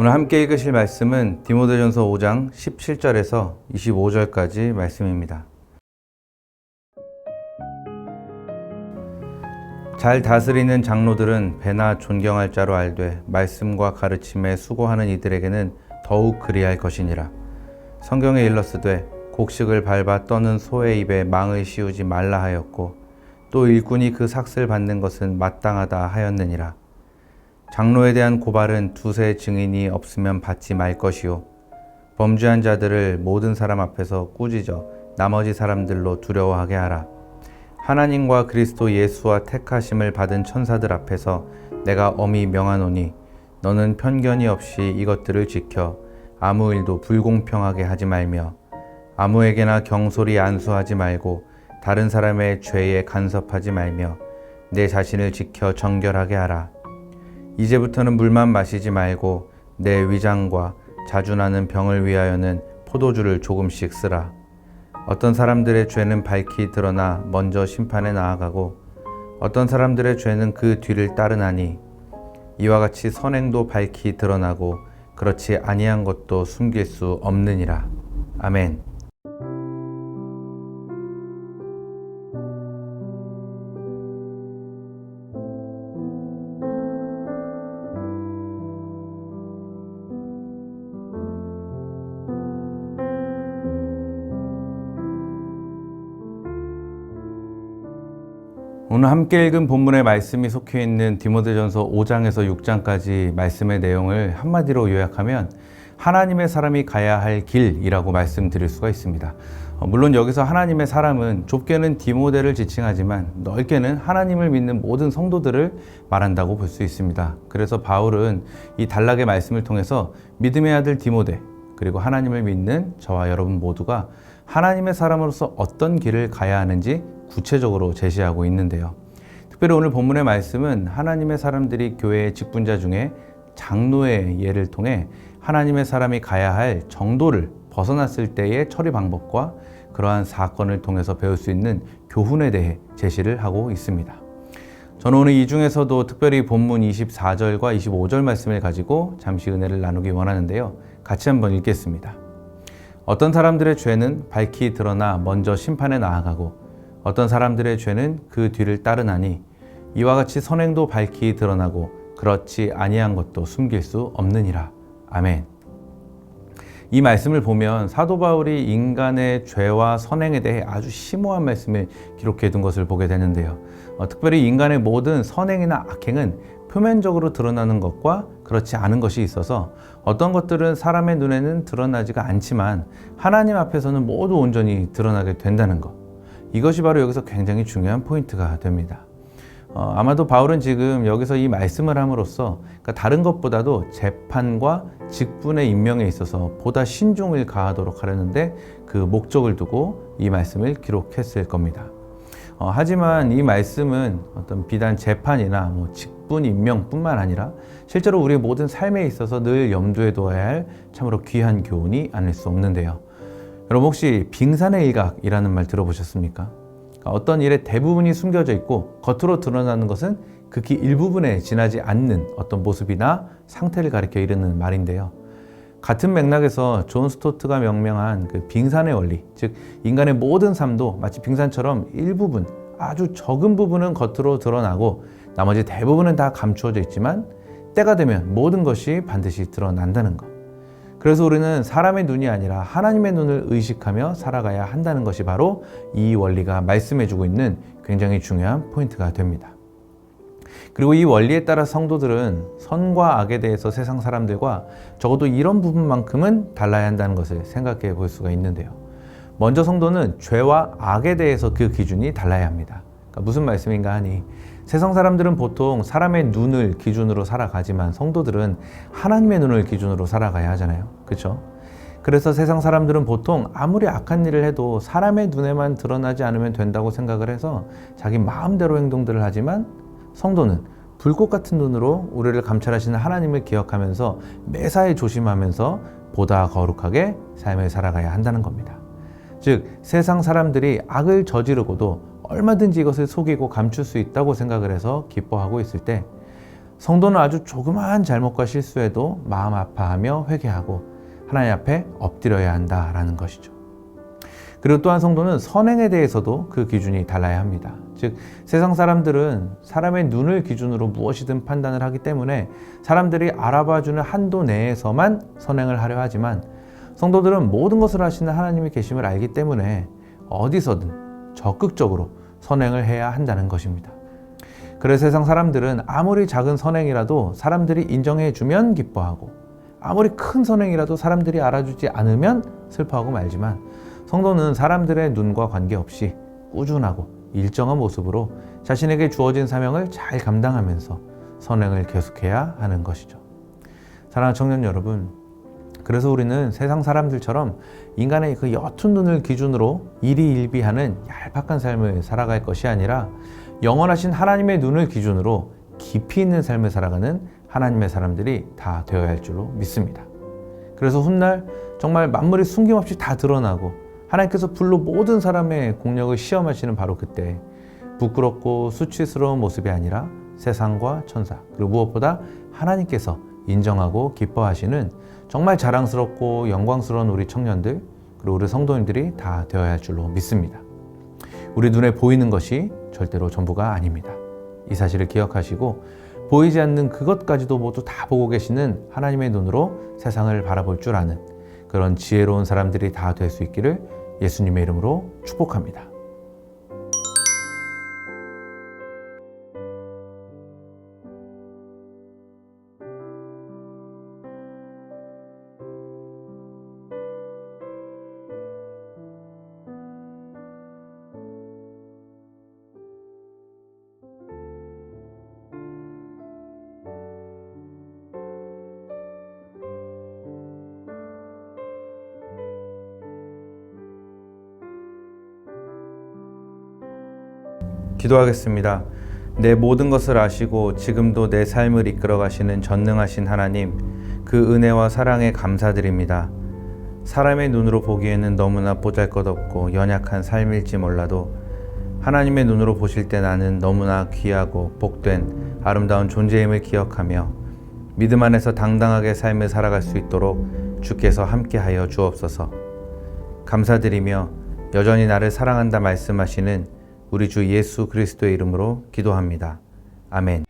오늘 함께 읽으실 말씀은 디모데전서 5장 17절에서 25절까지 말씀입니다. 잘 다스리는 장로들은 배나 존경할 자로 알되 말씀과 가르침에 수고하는 이들에게는 더욱 그리할 것이니라. 성경에 일렀으되 곡식을 밟아 떠는 소의 입에 망을 씌우지 말라 하였고 또 일꾼이 그 삭슬 받는 것은 마땅하다 하였느니라. 장로에 대한 고발은 두세 증인이 없으면 받지 말 것이요 범죄한 자들을 모든 사람 앞에서 꾸짖어 나머지 사람들로 두려워하게 하라. 하나님과 그리스도 예수와 택하심을 받은 천사들 앞에서 내가 엄히 명하노니 너는 편견이 없이 이것들을 지켜 아무 일도 불공평하게 하지 말며 아무에게나 경솔히 안수하지 말고 다른 사람의 죄에 간섭하지 말며 내 자신을 지켜 정결하게 하라. 이제부터는 물만 마시지 말고 내 위장과 자주 나는 병을 위하여는 포도주를 조금씩 쓰라. 어떤 사람들의 죄는 밝히 드러나 먼저 심판에 나아가고 어떤 사람들의 죄는 그 뒤를 따르나니 이와 같이 선행도 밝히 드러나고 그렇지 아니한 것도 숨길 수 없느니라. 아멘. 오늘 함께 읽은 본문의 말씀이 속해 있는 디모데전서 5장에서 6장까지 말씀의 내용을 한마디로 요약하면 하나님의 사람이 가야 할 길이라고 말씀드릴 수가 있습니다. 물론 여기서 하나님의 사람은 좁게는 디모데를 지칭하지만 넓게는 하나님을 믿는 모든 성도들을 말한다고 볼 수 있습니다. 그래서 바울은 이 단락의 말씀을 통해서 믿음의 아들 디모데 그리고 하나님을 믿는 저와 여러분 모두가 하나님의 사람으로서 어떤 길을 가야 하는지 구체적으로 제시하고 있는데요. 특별히 오늘 본문의 말씀은 하나님의 사람들이 교회의 직분자 중에 장로의 예를 통해 하나님의 사람이 가야 할 정도를 벗어났을 때의 처리 방법과 그러한 사건을 통해서 배울 수 있는 교훈에 대해 제시를 하고 있습니다. 저는 오늘 이 중에서도 특별히 본문 24절과 25절 말씀을 가지고 잠시 은혜를 나누기 원하는데요. 같이 한번 읽겠습니다. 어떤 사람들의 죄는 밝히 드러나 먼저 심판에 나아가고 어떤 사람들의 죄는 그 뒤를 따르나니 이와 같이 선행도 밝히 드러나고 그렇지 아니한 것도 숨길 수 없느니라. 아멘. 이 말씀을 보면 사도 바울이 인간의 죄와 선행에 대해 아주 심오한 말씀을 기록해 둔 것을 보게 되는데요. 특별히 인간의 모든 선행이나 악행은 표면적으로 드러나는 것과 그렇지 않은 것이 있어서 어떤 것들은 사람의 눈에는 드러나지가 않지만 하나님 앞에서는 모두 온전히 드러나게 된다는 것. 이것이 바로 여기서 굉장히 중요한 포인트가 됩니다. 아마도 바울은 지금 여기서 이 말씀을 함으로써 그러니까 다른 것보다도 재판과 직분의 임명에 있어서 보다 신중을 가하도록 하려는데 그 목적을 두고 이 말씀을 기록했을 겁니다. 하지만 이 말씀은 어떤 비단 재판이나 직분 임명뿐만 아니라 실제로 우리의 모든 삶에 있어서 늘 염두에 둬야 할 참으로 귀한 교훈이 아닐 수 없는데요. 여러분 혹시 빙산의 일각이라는 말 들어보셨습니까? 어떤 일의 대부분이 숨겨져 있고 겉으로 드러나는 것은 극히 일부분에 지나지 않는 어떤 모습이나 상태를 가리켜 이르는 말인데요. 같은 맥락에서 존 스토트가 명명한 그 빙산의 원리, 즉 인간의 모든 삶도 마치 빙산처럼 일부분, 아주 적은 부분은 겉으로 드러나고 나머지 대부분은 다 감추어져 있지만 때가 되면 모든 것이 반드시 드러난다는 것. 그래서 우리는 사람의 눈이 아니라 하나님의 눈을 의식하며 살아가야 한다는 것이 바로 이 원리가 말씀해주고 있는 굉장히 중요한 포인트가 됩니다. 그리고 이 원리에 따라 성도들은 선과 악에 대해서 세상 사람들과 적어도 이런 부분만큼은 달라야 한다는 것을 생각해 볼 수가 있는데요. 먼저 성도는 죄와 악에 대해서 그 기준이 달라야 합니다. 그러니까 무슨 말씀인가 하니 세상 사람들은 보통 사람의 눈을 기준으로 살아가지만 성도들은 하나님의 눈을 기준으로 살아가야 하잖아요. 그렇죠? 그래서 세상 사람들은 보통 아무리 악한 일을 해도 사람의 눈에만 드러나지 않으면 된다고 생각을 해서 자기 마음대로 행동들을 하지만 성도는 불꽃 같은 눈으로 우리를 감찰하시는 하나님을 기억하면서 매사에 조심하면서 보다 거룩하게 삶을 살아가야 한다는 겁니다. 즉 세상 사람들이 악을 저지르고도 얼마든지 이것을 속이고 감출 수 있다고 생각을 해서 기뻐하고 있을 때 성도는 아주 조그마한 잘못과 실수에도 마음 아파하며 회개하고 하나님 앞에 엎드려야 한다라는 것이죠. 그리고 또한 성도는 선행에 대해서도 그 기준이 달라야 합니다. 즉 세상 사람들은 사람의 눈을 기준으로 무엇이든 판단을 하기 때문에 사람들이 알아봐주는 한도 내에서만 선행을 하려 하지만, 성도들은 모든 것을 아시는 하나님이 계심을 알기 때문에 어디서든 적극적으로 선행을 해야 한다는 것입니다. 그래서 세상 사람들은 아무리 작은 선행이라도 사람들이 인정해주면 기뻐하고, 아무리 큰 선행이라도 사람들이 알아주지 않으면 슬퍼하고 말지만, 성도는 사람들의 눈과 관계없이 꾸준하고 일정한 모습으로 자신에게 주어진 사명을 잘 감당하면서 선행을 계속해야 하는 것이죠. 사랑하는 청년 여러분, 그래서 우리는 세상 사람들처럼 인간의 그 옅은 눈을 기준으로 일희일비하는 얄팍한 삶을 살아갈 것이 아니라 영원하신 하나님의 눈을 기준으로 깊이 있는 삶을 살아가는 하나님의 사람들이 다 되어야 할 줄로 믿습니다. 그래서 훗날 정말 만물이 숨김없이 다 드러나고 하나님께서 불로 모든 사람의 공력을 시험하시는 바로 그때 부끄럽고 수치스러운 모습이 아니라 세상과 천사, 그리고 무엇보다 하나님께서 인정하고 기뻐하시는 정말 자랑스럽고 영광스러운 우리 청년들, 그리고 우리 성도님들이 다 되어야 할 줄로 믿습니다. 우리 눈에 보이는 것이 절대로 전부가 아닙니다. 이 사실을 기억하시고 보이지 않는 그것까지도 모두 다 보고 계시는 하나님의 눈으로 세상을 바라볼 줄 아는 그런 지혜로운 사람들이 다 될 수 있기를 예수님의 이름으로 축복합니다. 기도하겠습니다. 내 모든 것을 아시고 지금도 내 삶을 이끌어 가시는 전능하신 하나님, 그 은혜와 사랑에 감사드립니다. 사람의 눈으로 보기에는 너무나 보잘것없고 연약한 삶일지 몰라도 하나님의 눈으로 보실 때 나는 너무나 귀하고 복된 아름다운 존재임을 기억하며 믿음 안에서 당당하게 삶을 살아갈 수 있도록 주께서 함께하여 주옵소서. 감사드리며 여전히 나를 사랑한다 말씀하시는 우리 주 예수 그리스도의 이름으로 기도합니다. 아멘.